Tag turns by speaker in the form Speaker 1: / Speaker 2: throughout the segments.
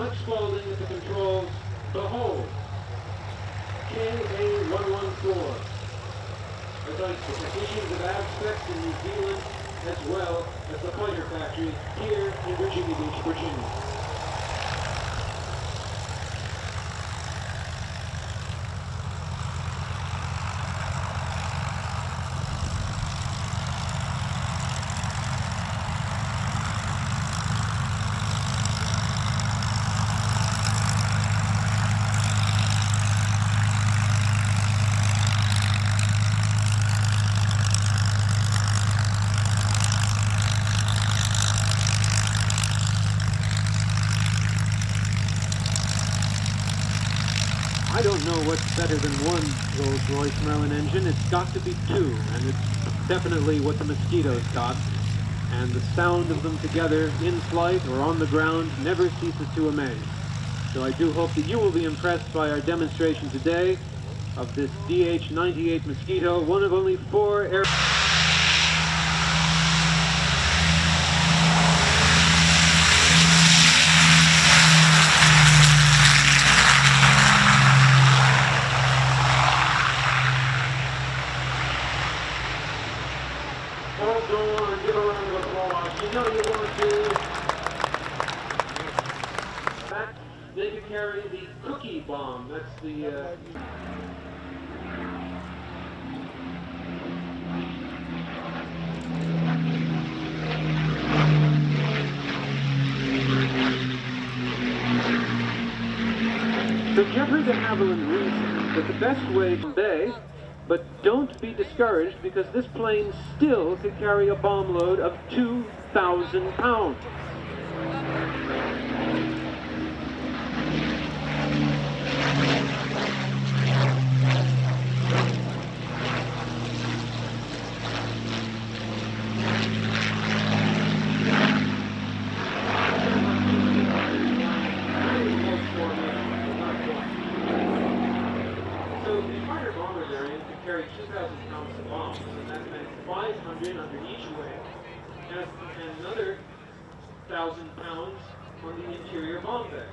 Speaker 1: Mike Spaulding at the controls. Behold, KA114. As I the technicians of Abspecs in New Zealand, as well as the fighter factory here in Virginia Beach, Virginia.
Speaker 2: I don't know what's better than one Rolls-Royce Merlin engine. It's got to be two, and it's definitely what the Mosquito's got. And the sound of them together in flight or on the ground never ceases to amaze. So I do hope that you will be impressed by our demonstration today of this DH-98 Mosquito, one of only 4 air...
Speaker 1: Give a round of applause. You know you want to. In fact, they could carry the cookie bomb. That's the.
Speaker 2: So Jeffrey de Havilland reasons that the best way to bay, but don't be discouraged because this plane still could carry a bomb load of 2,000 pounds.
Speaker 1: Carry 2,000 pounds of bombs, and that meant 500 under each wing, and another 1,000 pounds on the interior bomb bay.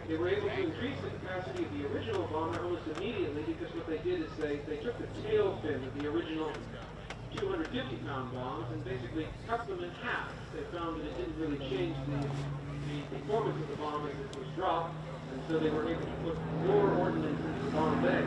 Speaker 1: They were able to increase the capacity of the original bomber almost immediately because what they did is they took the tail fin of the original 250-pound bombs and basically cut them in half. They found that it didn't really change the performance of the bomb as it was dropped, and so they were able to put more ordnance into the bomb bay.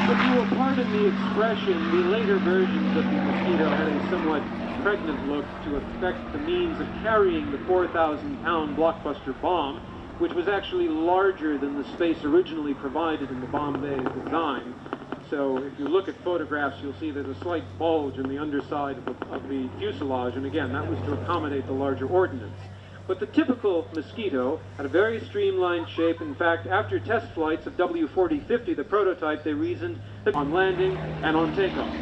Speaker 2: If you will pardon the expression, the later versions of the Mosquito had a somewhat pregnant look to affect the means of carrying the 4,000-pound blockbuster bomb, which was actually larger than the space originally provided in the bomb bay design. So if you look at photographs, you'll see there's a slight bulge in the underside of the fuselage, and again, that was to accommodate the larger ordnance. But the typical Mosquito had a very streamlined shape. In fact, after test flights of W-4050, the prototype, they reasoned on landing and on takeoff.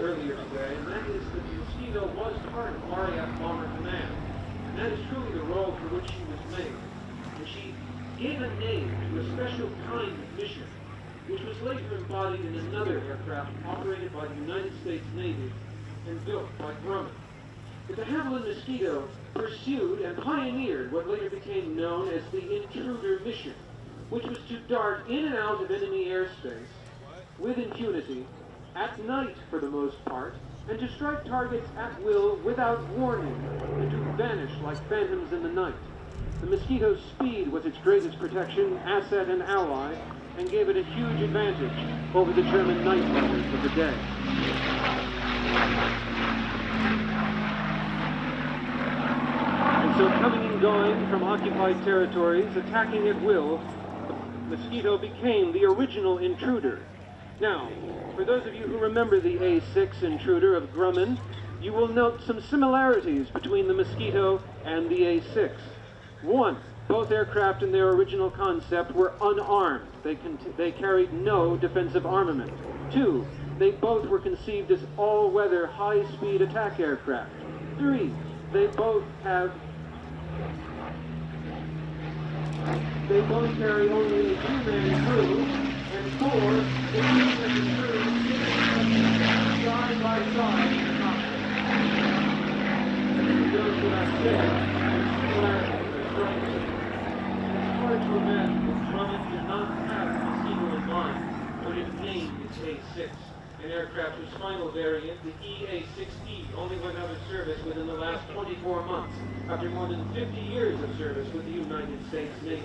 Speaker 1: Earlier today, and that is that the Mosquito was part of RAF Bomber Command, and that is truly the role for which she was made. And she gave a name to a special kind of mission, which was later embodied in another aircraft operated by the United States Navy and built by Grumman. But the Havilland Mosquito pursued and pioneered what later became known as the Intruder Mission, which was to dart in and out of enemy airspace with impunity, at night for the most part, and to strike targets at will without warning, and to vanish like phantoms in the night. The Mosquito's speed was its greatest protection, asset, and ally, and gave it a huge advantage over the German night runners of the day. And so coming and going from occupied territories, attacking at will, the Mosquito became the original intruder. Now, for those of you who remember the A6 Intruder of Grumman, you will note some similarities between the Mosquito and the A6. One,
Speaker 2: both aircraft in their original concept were unarmed. They carried no defensive armament. 2, they both were conceived as all-weather, high-speed attack aircraft. 3, they both carry only a 2-man crew. And 4, the team and the crew sit side by side in the cockpit. It goes without saying, similarity strikes. It's hard to imagine that Drummond did not have the Mosquito in mind when it named its A-6, an aircraft whose final variant, the EA-6E, only went out of service within the last 24 months, after more than 50 years of service with the United States Navy.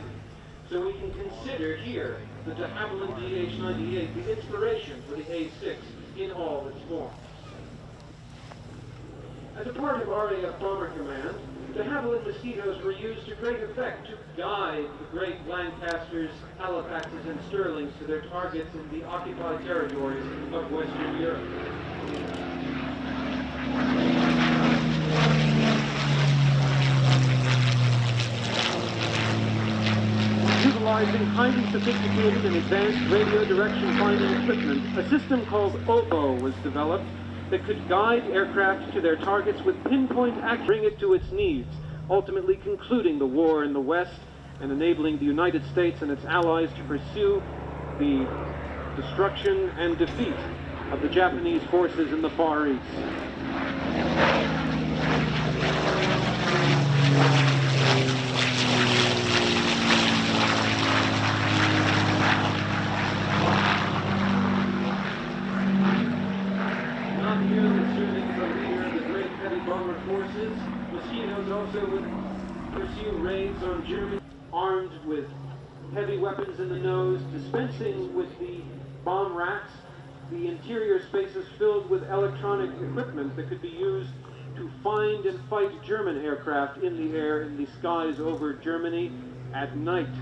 Speaker 2: So we can consider here the de Havilland DH-98 the inspiration for the A-6 in all its forms. As a part of RAF Bomber Command, de Havilland Mosquitoes were used to great effect to guide the great Lancasters, Halifaxes, and Sterlings to their targets in the occupied territories of Western Europe. Utilizing highly sophisticated and advanced radio direction finding equipment, a system called OBO was developed that could guide aircraft to their targets with pinpoint accuracy, bring it to its needs, ultimately concluding the war in the West and enabling the United States and its allies to pursue the destruction and defeat of the Japanese forces in the Far East. Bomber forces, Mosquitoes also would pursue raids on Germany, armed with heavy weapons in the nose, dispensing with the bomb racks, the interior spaces filled with electronic equipment that could be used to find and fight German aircraft in the air in the skies over Germany at night.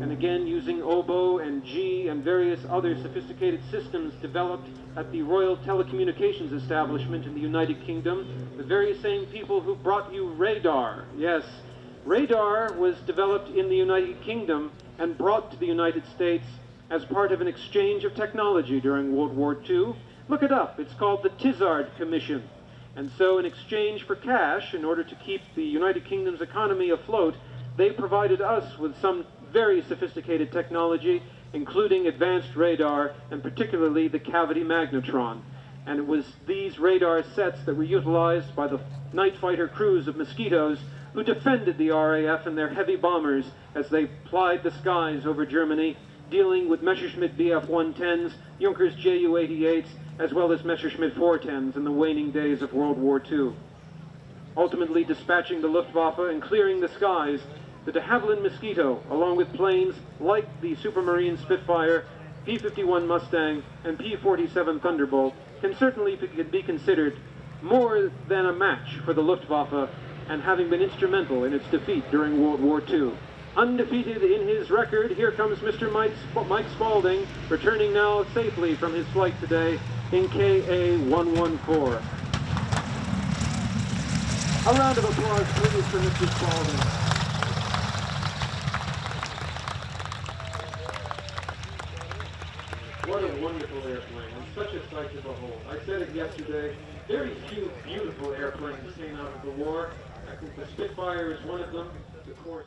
Speaker 2: And again, using OBO and G and various other sophisticated systems developed at the Royal Telecommunications Establishment in the United Kingdom, the very same people who brought you radar. Yes, radar was developed in the United Kingdom and brought to the United States as part of an exchange of technology during World War II. Look it up. It's called the Tizard Commission. And so in exchange for cash, in order to keep the United Kingdom's economy afloat, they provided us with some very sophisticated technology, including advanced radar, and particularly the cavity magnetron. And it was these radar sets that were utilized by the night fighter crews of Mosquitoes who defended the RAF and their heavy bombers as they plied the skies over Germany, dealing with Messerschmitt Bf-110s, Junkers Ju-88s, as well as Messerschmitt 410s in the waning days of World War II. Ultimately dispatching the Luftwaffe and clearing the skies, the de Havilland Mosquito, along with planes like the Supermarine Spitfire, P-51 Mustang, and P-47 Thunderbolt, can certainly be considered more than a match for the Luftwaffe, and having been instrumental in its defeat during World War II. Undefeated in his record, here comes Mr. Mike Spaulding, returning now safely from his flight today in KA-114. A round of applause, please, for Mr. Spaulding. What a wonderful airplane, and such a sight to behold. I said it yesterday, very few beautiful airplanes came out of the war. I think the Spitfire is one of them. Of course.